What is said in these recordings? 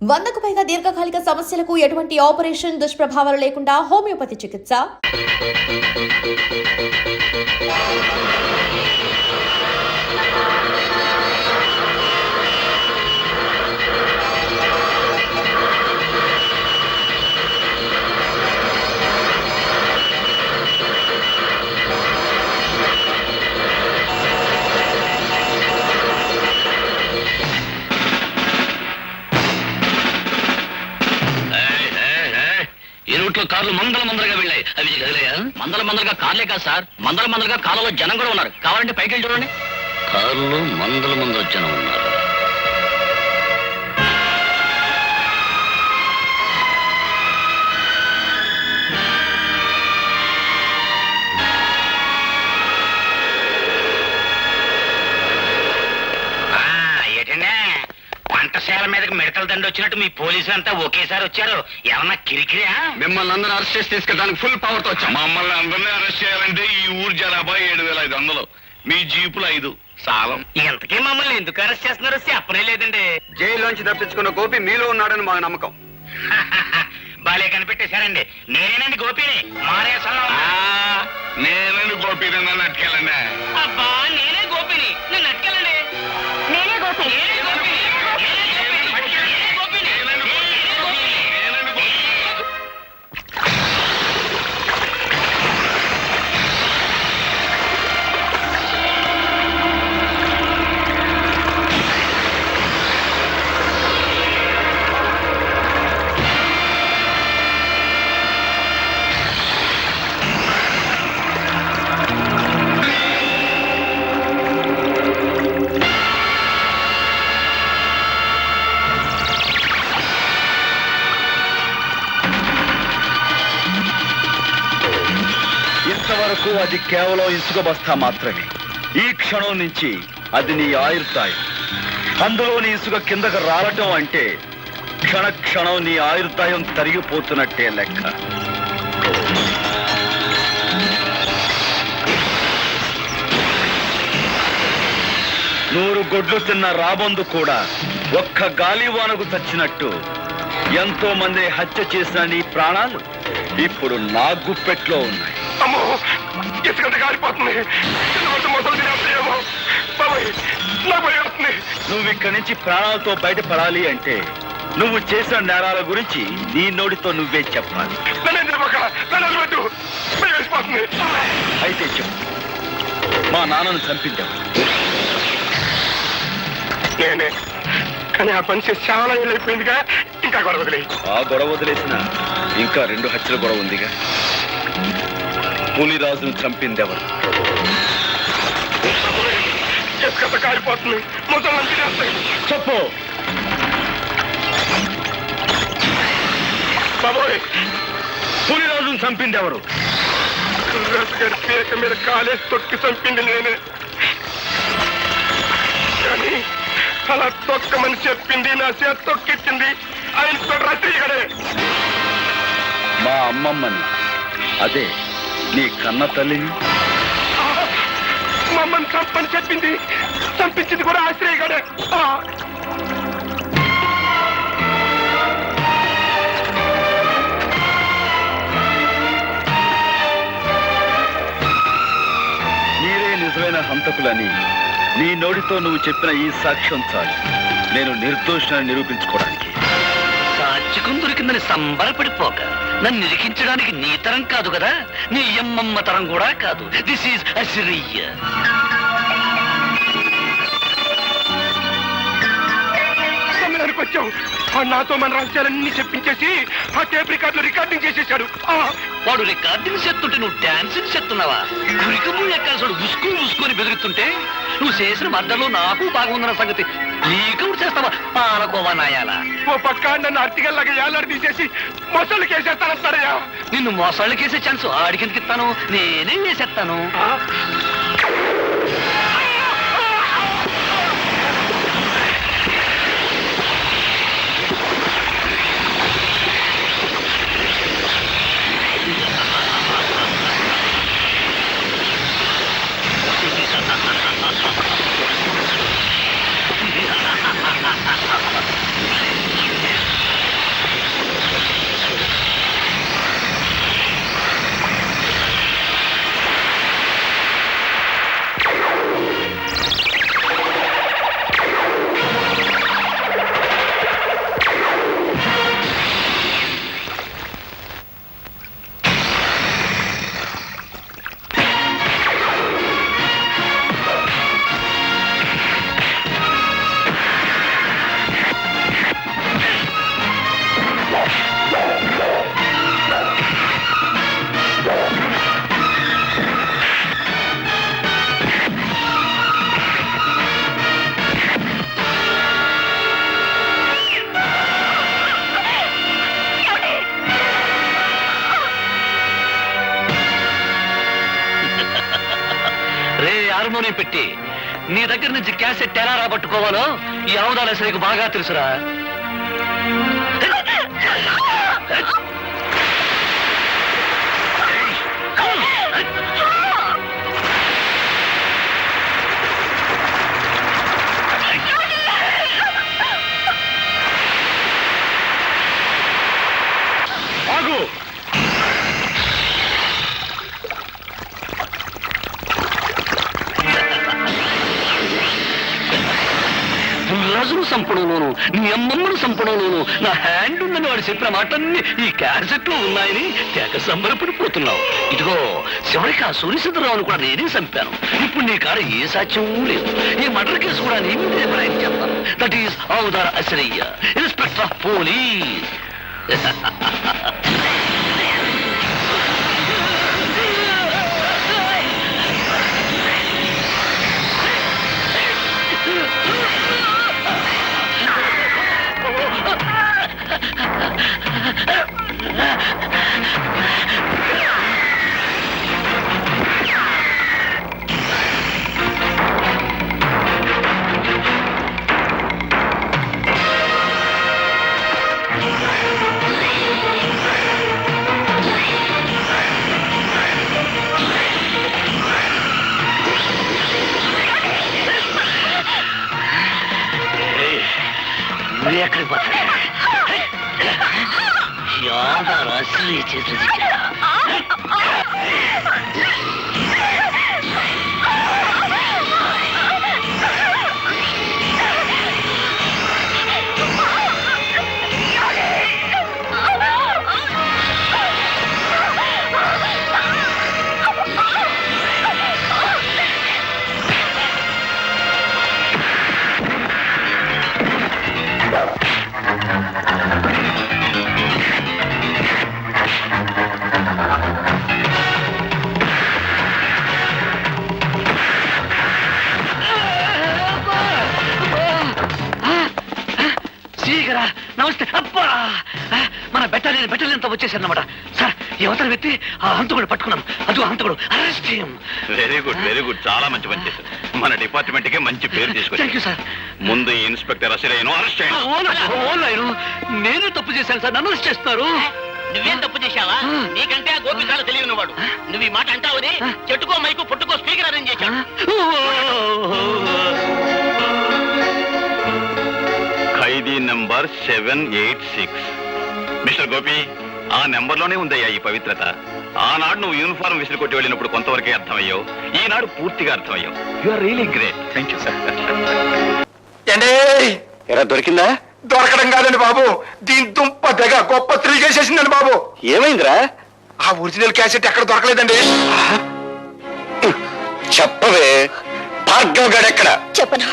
100కు పైగా దీర్ఘకాలిక సమస్యలకు ఎటువంటి ఆపరేషన్ దుష్ప్రభావాలు లేకుండా హోమియోపతి చికిత్స. కార్లు మందలుగా వెళ్ళాయి. అవి కదిలేయా? మందలుగా కార్లే కాదు సార్, మందలుగా కాలంలో జనం కూడా ఉన్నారు. కావాలంటే పైకి వెళ్ళి చూడండి. కార్లు మందలు జనం ఉన్నారు. వంటశాల మీదకి మిడతల దండి వచ్చినట్టు మీ పోలీసులు అంతా ఒకేసారి వచ్చారు. ఏమన్నా కిరికిరియా? మిమ్మల్ని అందరూ అరెస్ట్ చేసి తీసుకెళ్ళడానికి ఫుల్ పవర్ తో వచ్చాం. మమ్మల్ని అందరినీ అరెస్ట్ చేయాలంటే ఈ ఊరు జనాభా 7500, మీ జీపులు 5 సాలం. ఇంతకీ మమ్మల్ని ఎందుకు అరెస్ట్ చేస్తున్నారో చెప్పనే లేదండి. జైల్లోంచి తప్పించుకున్న గోపి మీలో ఉన్నాడని మాకు నమ్మకం. బాలే కనిపెట్టేశారండి. నేనేనండి గోపిని. నేనని గోపి నన్ను అట్టుకెళ్ళండి. అబ్బా నేనే గోపిని, నన్ను అట్టుకెళ్ళండి. నేనే గోపి. ఇంతవరకు అది కేవలం ఇసుక బస్తా మాత్రమే. ఈ క్షణం నుంచి అది నీ ఆయుర్దాయం. అందులోని ఇసుక కిందకు రావటం అంటే క్షణం నీ ఆయుర్దాయం తరిగిపోతున్నట్టే లెక్క. నూరు గొడ్లు తిన్న రాబందు కూడా ఒక్క గాలివానకు చచ్చినట్టు ఎంతో మంది హత్య చేసిన నీ ప్రాణాలు ఇప్పుడు నా గుప్పెట్లో ఉన్నాయి. అమ్మో, ఇసుకంత కాలిపోతుంది. నువ్వు ఇక్కడి నుంచి ప్రాణాలతో బయటపడాలి అంటే నువ్వు చేసిన నేరాల గురించి నీ నోటితో నువ్వే చెప్పాలి. అయితే చెప్పు, మా నాన్నను చంపించావు. నేనే, కానీ ఆ పని చేసి చాలా ఏళ్ళైపోయిందిగా. ఇంకా గొడవ వదిలే. ఆ గొడవ వదిలేసిన ఇంకా 2 హత్యల గొడవ ఉందిగా. పులిరాజును చంపింది ఎవరు? కాలిపోతుంది. చెప్పు. బాబోయ్, పులిరాజును చంపింది ఎవరు? పీక మీద కాలేసి తొక్కి చంపింది నేనే. కానీ అలా తొక్కమని చెప్పింది, నా చేతి తొక్కిచ్చింది ఆయన రాత్రి. మా అమ్మమ్మని, అదే నీ కన్న తల్లిని. మమ్మల్ని చంపని చెప్పింది, చంపించింది కూడా ఆశ్రయ గడే. మీరే నిజమైన హంతకులని నీ నోటితో నువ్వు చెప్పిన ఈ సాక్ష్యం చాలు నేను నిర్దోషాన్ని నిరూపించుకోవడానికి. సాక్షికం దొరికిందని సంబరపడిపోక నన్ను నిరికించడానికి నీ తరం కాదు కదా, నీ అమ్మమ్మ తరం కూడా కాదు. This is Assyria. సమయానికి వచ్చావు. నాతో మన రహస్యాలన్నీ చెప్పించేసి ఆ టేప్ రికార్డులో రికార్డింగ్ చేసేశాడు. వాడు రికార్డింగ్ చేస్తుంటే నువ్వు డాన్సింగ్ చేస్తున్నావా? గురికము ఎక్కాల్సి ఉసుకొని బెదురుతుంటే నువ్వు చేసిన మద్దలో నాకు బాగుందన్న సంగతి నీకవుడు చేస్తావా? పాలకోవా నాయాలా. ఓ పక్క నన్ను అర్టికల్లాగా ఏలాడి తీసేసి మొసళ్ళకి వేసేస్తానంటారయ్యా. నిన్ను మోసాళ్ళకేసే ఛాన్స్ ఆడికిందుకు ఇస్తాను, నేనే వేసేస్తాను. చేతిలోనే పెట్టి నీ దగ్గర నుంచి క్యాసెట్ ఎలా రాబట్టుకోవాలో ఈ అవదాల శ్రీకు బాగా తెలుసురా. ఆగు! రాజును సంపడంలోను నీ అమ్మమ్మను సంపడంలోను నా హ్యాండ్ ఉందని వాడు చెప్పిన మాటలన్నీ ఈ క్యాసెట్ లో ఉన్నాయని తెగ సంబరపడిపోతున్నావు. ఇదిగో చివరికి ఆ సూర్యచంద్రరావును కూడా నేనే చంపాను. ఇప్పుడు నీ కాడ ఏ సాక్ష్యం లేదు. ఈ మర్డర్ కేసు కూడా నీ మీదే ప్రయాణం చేస్తాను. దట్ ఈస్ అవతార అశ్రయ్య, ఇన్స్పెక్టర్ ఆఫ్ పోలీస్. ఎక్కడికి పోతాడు? యాదారు అసలు చేసేది నమస్తే. అబ్బా, మన బెటాలియన్ వచ్చేసారన్నమాట. సార్, ఈ అవతల వ్యక్తి ఆ హంతకుడు పట్టుకున్నాం. అది హంతకుడు, అరెస్ట్ చేయం. వెరీ గుడ్, చాలా మంచి పని చేశారు. మన డిపార్ట్మెంట్ కే మంచి పేరు తీసుకొచ్చారు. Thank you sir. ముందు ఈ ఇన్స్పెక్టర్ అసలేను అరెస్ట్ చేయండి. నేనే తప్పు చేశాను సార్, నన్ను అరెస్ట్ చేస్తున్నారు. నువ్వేం తప్పు చేశావా? నీకంటే ఆ గోపికాలు తెలియని వాడు. నువ్వు ఈ మాట అంటావని చెట్టుకో మైకు పుట్టుకో స్పీకర్ అరేంజ్ చేశాడు. ఖైదీ నంబర్ 786. మిస్టర్ గోపి, ఆ నెంబర్ లోనే ఉందయ్యా ఈ పవిత్రత. ఆనాడు నువ్వు యూనిఫారం విసిరి కొట్టి వెళ్ళినప్పుడు కొంతవరకే అర్థమయ్యావు. ఈనాడు పూర్తిగా అర్థమయ్యావు. You are really great. Thank you sir. ఎరా దొరికిందా? దొరకడం కాదండి బాబు, దీని దుంప దగ్గ గొప్ప థ్రిల్ చేసేసిందండి బాబు. ఏమైందిరా? ఆ ఒరిజినల్ క్యాసెట్ ఎక్కడ దొరకలేదండి. చెప్పవే, భార్గవ్ గారు ఎక్కడ? చెప్పను.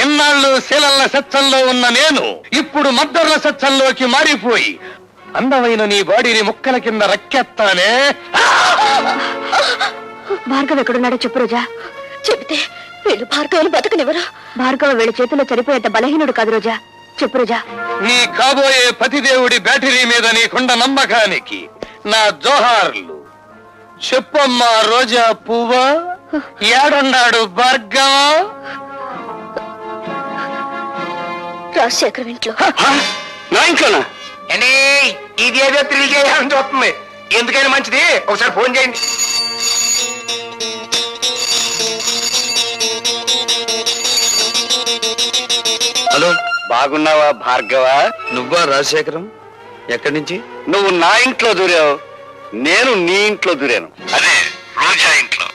ఇన్నాళ్ళు శీలల్ల సత్సంలో ఉన్న నేను ఇప్పుడు మద్దర్ల సత్సంలోకి మారిపోయి అందమైన నీ బాడీని ముక్కల కింద రక్కెత్తానే. భార్గవ్ ఎక్కడున్నాడో చెప్పు రోజా. చెబితే వీళ్ళు భార్గవులు బతకనివ్వరు. భార్గవ వీళ్ళ చేతిలో చనిపోయేంత బలహీనుడు కాదు రోజా. చెప్పు రోజా. నీ కాబోయే పతిదేవుడి బ్యాటరీ మీద నీకున్న నమ్మకానికి నా జోహార్లు. చెప్పమ్మా రోజా పువ్వా, ఏడున్నాడు భార్గవ? రాజశేఖరం ఇంట్లో. నా ఇంట్లోనా? అండి, ఇది ఏదో థ్రిల్ చేయాలని చూస్తుంది. ఎందుకైనా మంచిది ఒకసారి ఫోన్ చేయండి. హలో, బాగున్నావా భార్గవ? నువ్వా రాజశేఖరం? ఎక్కడి నుంచి? నువ్వు నా ఇంట్లో దూరావు, నేను నీ ఇంట్లో దూరాను. అదే రోజా ఇంట్లో.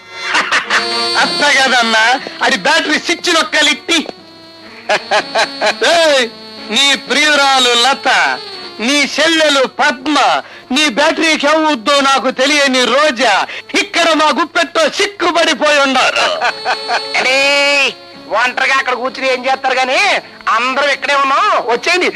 అత్త కదన్నా, అది బ్యాటరీ స్విచ్ నొక్కలిట్టి. నీ ప్రియురాలు లత, నీ చెల్లెలు పద్మ, నీ బ్యాటరీకి అవుద్దో నాకు తెలియని రోజా ఇక్కడ మా గుప్పెట్టో సిక్కుపడిపోయి ఉన్నారు. ఒంటరిగా అక్కడ కూర్చుని ఏం చేస్తారు గాని అందరూ ఇక్కడే ఉన్నాం, వచ్చేయండి.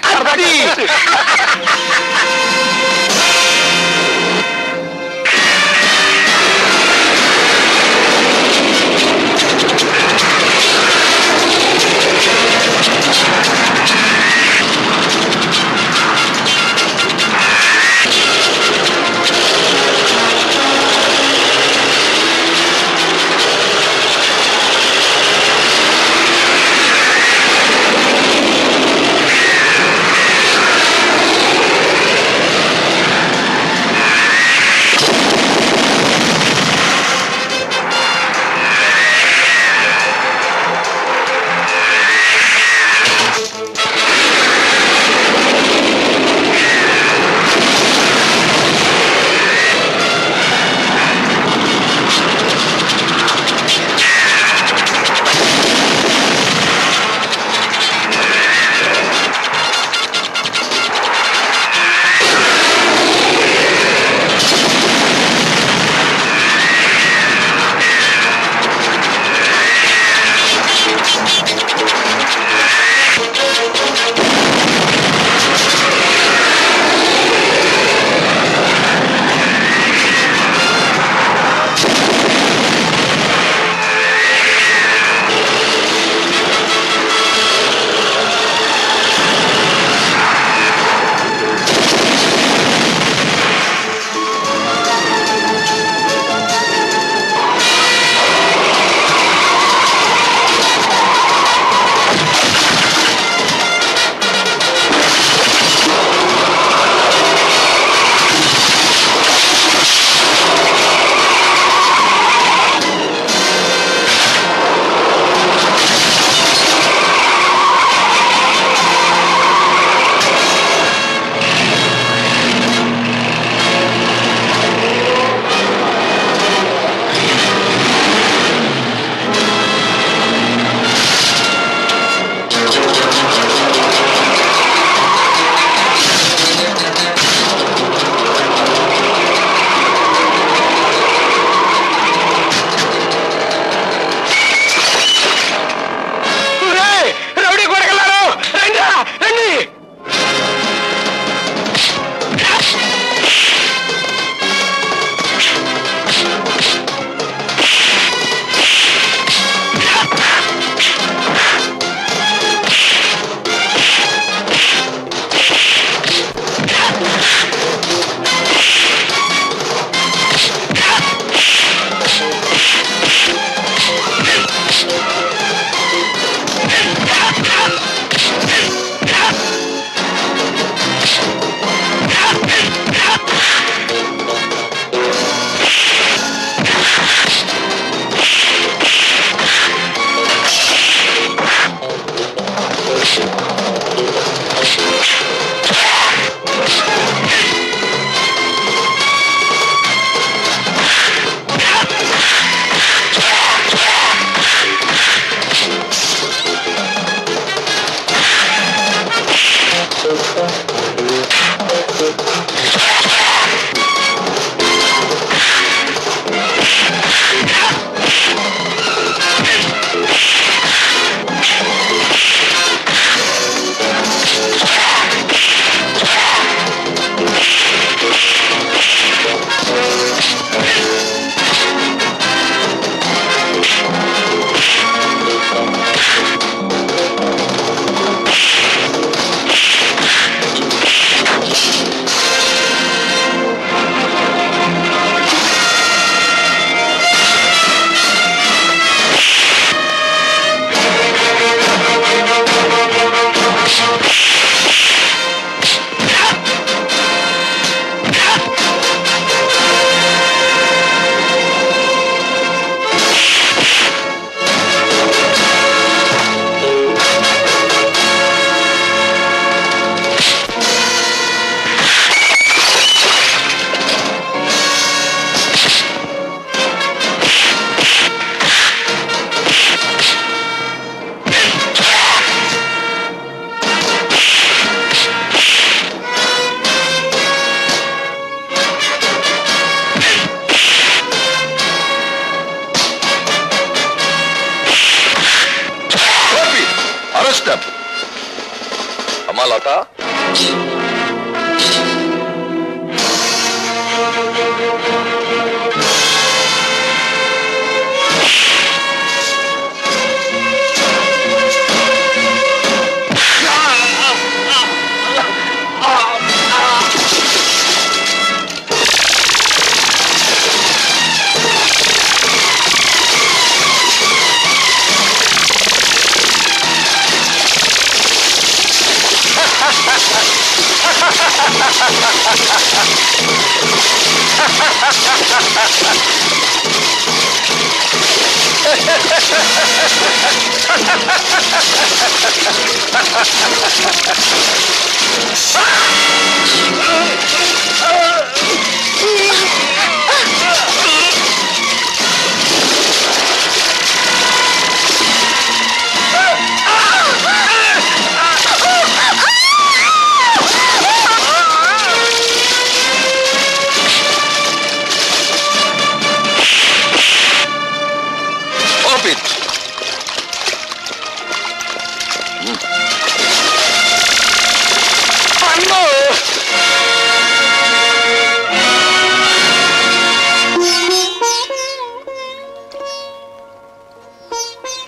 లత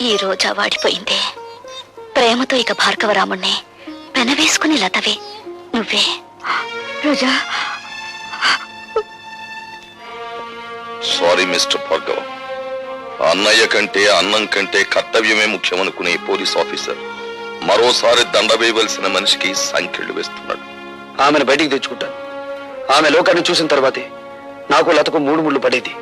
ఈ రోజా వాడిపోయిందే. ప్రేమతో ఇక భార్గవరాముణ్ణి పెనవేసుకుని లతవే నువ్వే. రోజా, సారీ మిస్టర్ భార్గవ. అన్నయ్య కంటే అన్నం కంటే కర్తవ్యమే ముఖ్యమనుకునే పోలీస్ ఆఫీసర్ మరోసారి దండ వేయవలసిన మనిషికి సంఖ్యలు వేస్తున్నాడు. ఆమెను బయటికి తెచ్చుకుంటాను. ఆమె లోకాన్ని చూసిన తర్వాతే నాకు లతకు 3 ముళ్ళు పడేది.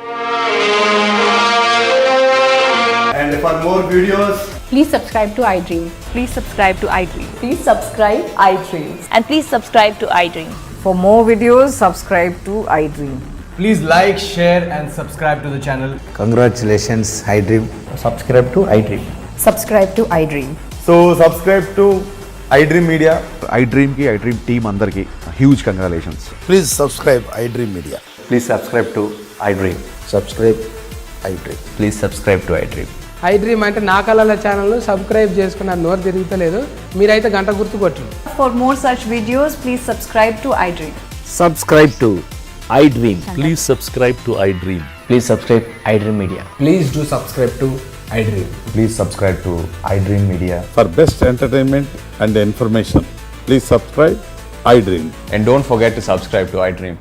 And for more videos, Please subscribe to iDream. Please subscribe to iDream. Please subscribe iDream. And please subscribe to iDream. For more videos, subscribe to iDream. please like, share and subscribe to the channel. Congratulations, iDream. Subscribe to iDream. Subscribe to iDream. So subscribe to iDream Media. iDream ki iDream team andarki huge congratulations. Please subscribe iDream Media. Please subscribe to iDream. Subscribe iDream. Please subscribe to iDream. iDream అంటే నా కళల channel subscribe చేసుకున్న నోరు తిరుగుతలేదు. మీరైతే గంట గుర్తు కొట్టండి. For more such videos, please subscribe to iDream. Subscribe to iDream. Please subscribe to iDream. Please subscribe iDream Media. Please do subscribe to iDream. Please subscribe to iDream Media. For best entertainment and information, please subscribe iDream. And don't forget to subscribe to iDream.